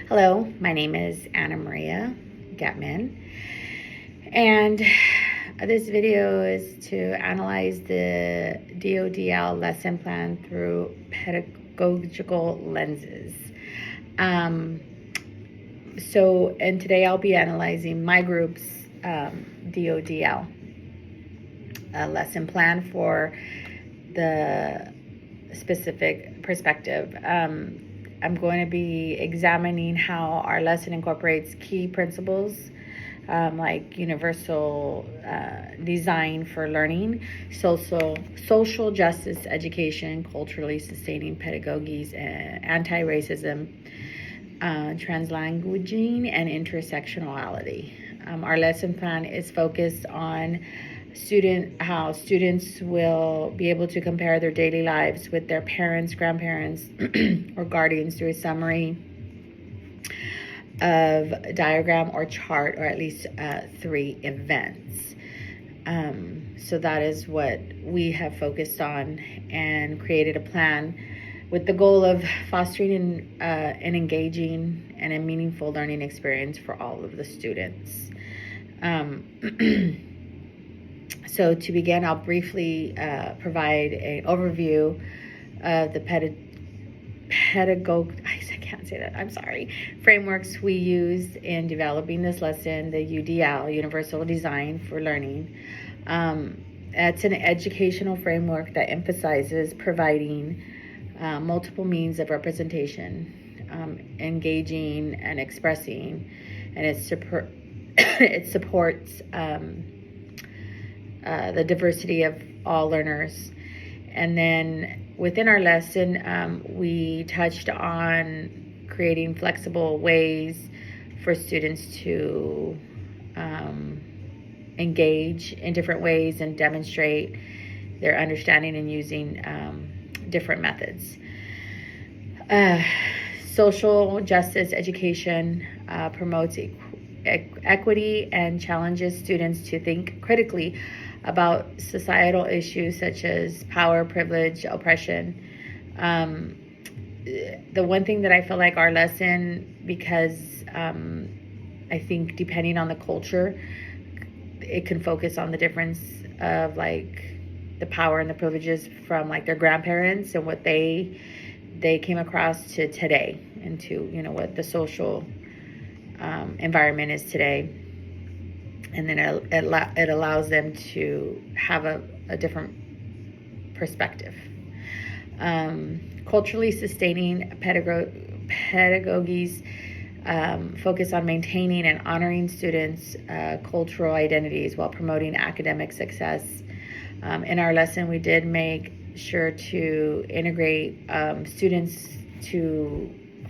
Hello, my name is Anna Maria Getman, and this video is to analyze the DODL lesson plan through pedagogical lenses. And today I'll be analyzing my group's DODL lesson plan for the specific perspective. I'm going to be examining how our lesson incorporates key principles like universal design for learning, social justice education, culturally sustaining pedagogies, anti-racism, translanguaging, and intersectionality. Our lesson plan is focused on how students will be able to compare their daily lives with their parents, grandparents, or guardians through a summary of diagram or chart, or at least 3 events. So that is what we have focused on and created a plan with the goal of fostering an engaging and a meaningful learning experience for all of the students. So to begin, I'll briefly provide an overview of the frameworks we used in developing this lesson, the UDL, Universal Design for Learning. It's an educational framework that emphasizes providing multiple means of representation, engaging and expressing, and it supports the diversity of all learners. And then within our lesson, we touched on creating flexible ways for students to engage in different ways and demonstrate their understanding and using different methods. Social justice education promotes equity and challenges students to think critically about societal issues such as power, privilege, oppression. The one thing that I feel like our lesson, because I think depending on the culture, it can focus on the difference of like the power and the privileges from like their grandparents and what they came across to today, and to what the social environment is today. And then it allows them to have a different perspective. Culturally sustaining pedagogies focus on maintaining and honoring students' cultural identities while promoting academic success. In our lesson, we did make sure to integrate students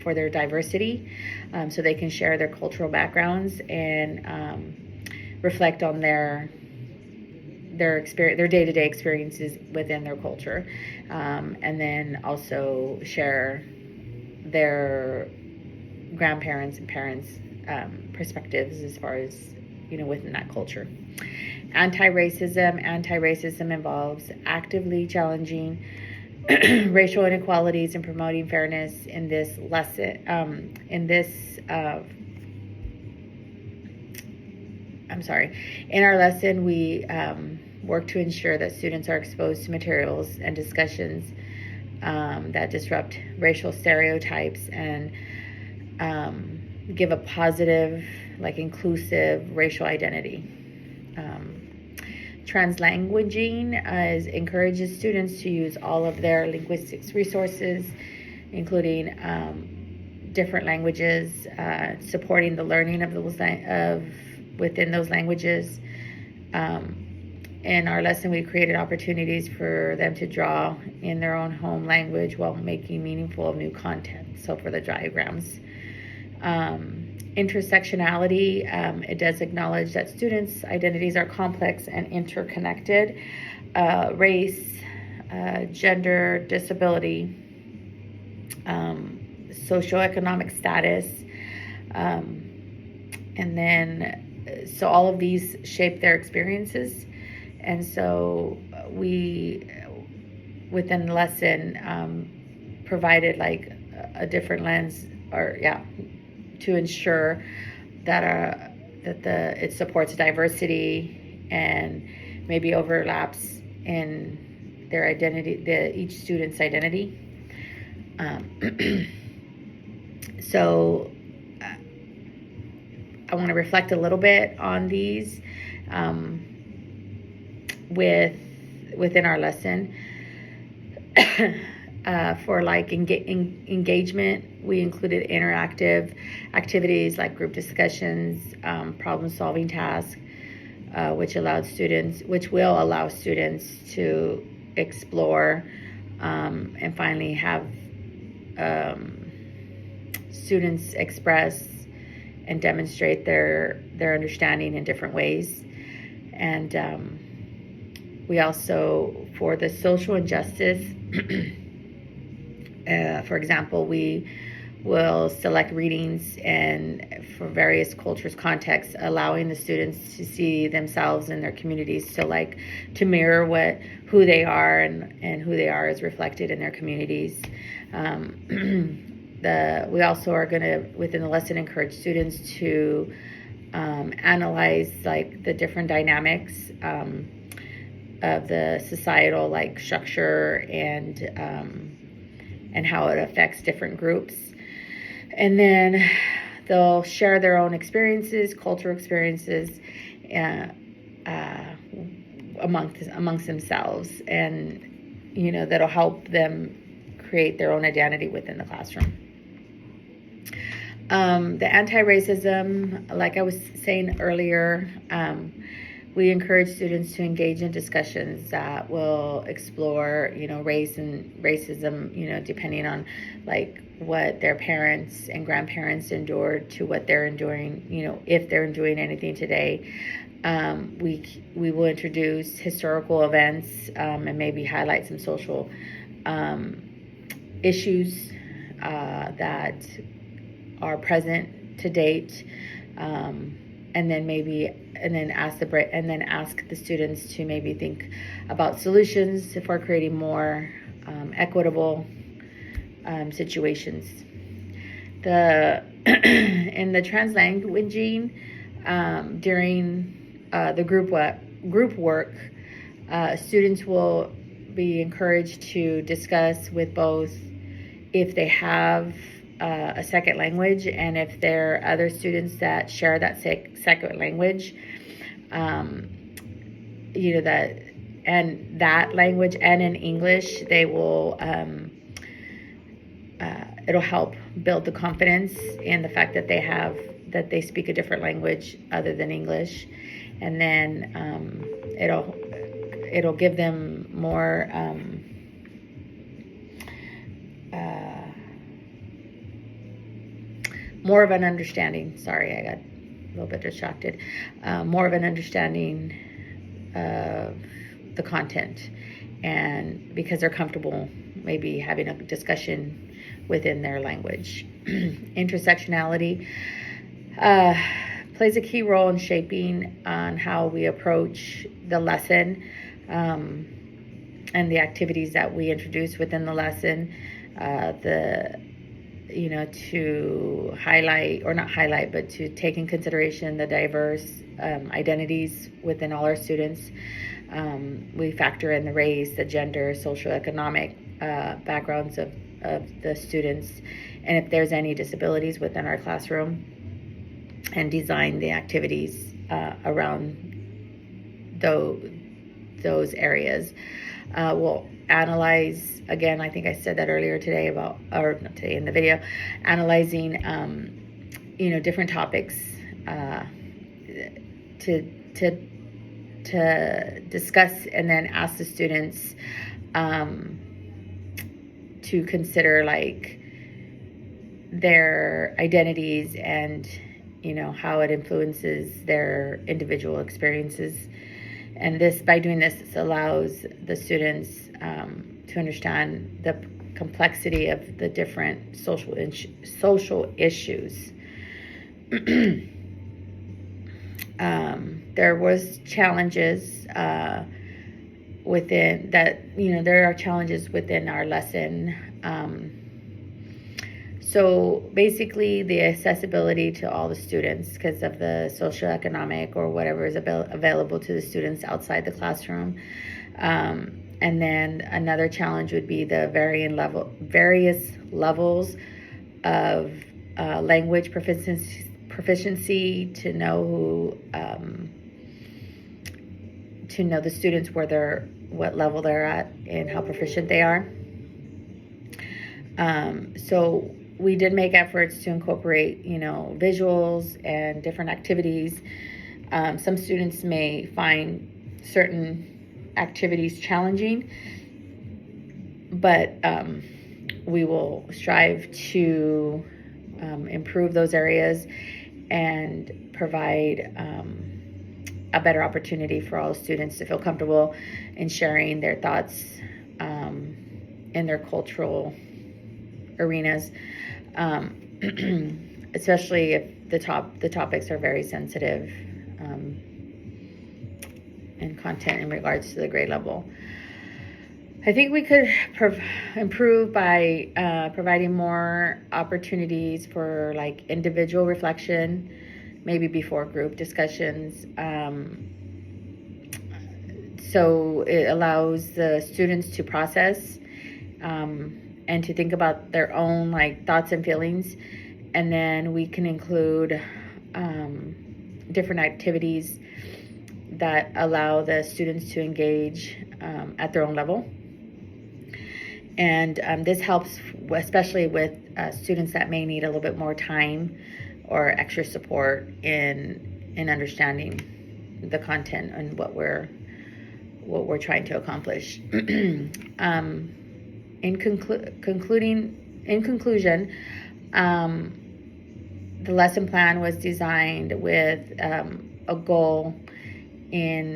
for their diversity, so they can share their cultural backgrounds and reflect on their experience, their day-to-day experiences within their culture, and then also share their grandparents and parents' perspectives as far as within that culture. Anti-racism involves actively challenging racial inequalities and promoting fairness in this lesson. In our lesson, we work to ensure that students are exposed to materials and discussions that disrupt racial stereotypes and give a positive, inclusive racial identity. Translanguaging encourages students to use all of their linguistics resources, including different languages, supporting the learning of those within those languages. In our lesson, we created opportunities for them to draw in their own home language while making meaningful new content. So for the diagrams. Intersectionality, it does acknowledge that students' identities are complex and interconnected. Race, gender, disability, socioeconomic status, and then so all of these shape their experiences. And so we, within the lesson, provided a different lens, or to ensure that it supports diversity and maybe overlaps in their identity, each student's identity. So I want to reflect a little bit on these within our lesson. For like engagement, we included interactive activities like group discussions, problem-solving tasks, which will allow students to explore and finally have students express and demonstrate their understanding in different ways. And we also, for the social injustice, for example, we will select readings and for various cultures, contexts, allowing the students to see themselves in their communities, so like to mirror who they are and who they are is reflected in their communities. We also are going to, within the lesson, encourage students to analyze like the different dynamics of the societal like structure and how it affects different groups. And then they'll share their own experiences, cultural experiences, amongst themselves, and that'll help them create their own identity within the classroom. The anti-racism, like I was saying earlier, we encourage students to engage in discussions that will explore, race and racism, depending on like what their parents and grandparents endured to what they're enduring, if they're enduring anything today. We will introduce historical events and maybe highlight some social issues that are present to date, and then ask the students to maybe think about solutions for creating more equitable situations. In the translanguaging, during the group work, students will be encouraged to discuss with both if they have a second language, and if there are other students that share that second language, that language, and in English, they will it'll help build the confidence in the fact that they speak a different language other than English, and then it'll give them more more of an understanding. Sorry, I got a little bit distracted. More of an understanding of the content, and because they're comfortable maybe having a discussion within their language. Intersectionality plays a key role in shaping on how we approach the lesson and the activities that we introduce within the lesson. To highlight, or not highlight, but to take in consideration the diverse identities within all our students. We factor in the race, the gender, socioeconomic backgrounds of the students, and if there's any disabilities within our classroom, and design the activities around those areas. We'll analyze, again, I think I said that earlier today in the video, analyzing, different topics to discuss, and then ask the students to consider like their identities and how it influences their individual experiences. And by doing this allows the students to understand the complexity of the different social issues. There was challenges within that. There are challenges within our lesson So basically, the accessibility to all the students because of the socioeconomic or whatever is available to the students outside the classroom. And then another challenge would be the various levels of language proficiency to know the students what level they're at and how proficient they are. So we did make efforts to incorporate, visuals and different activities. Some students may find certain activities challenging, but we will strive to improve those areas and provide a better opportunity for all students to feel comfortable in sharing their thoughts in their cultural arenas, especially if the topics are very sensitive and content in regards to the grade level. I think we could improve by providing more opportunities for like individual reflection, maybe before group discussions. So it allows the students to process and to think about their own like thoughts and feelings, and then we can include different activities that allow the students to engage at their own level. And this helps especially with students that may need a little bit more time or extra support in understanding the content and what we're trying to accomplish. In conclusion, the lesson plan was designed with a goal in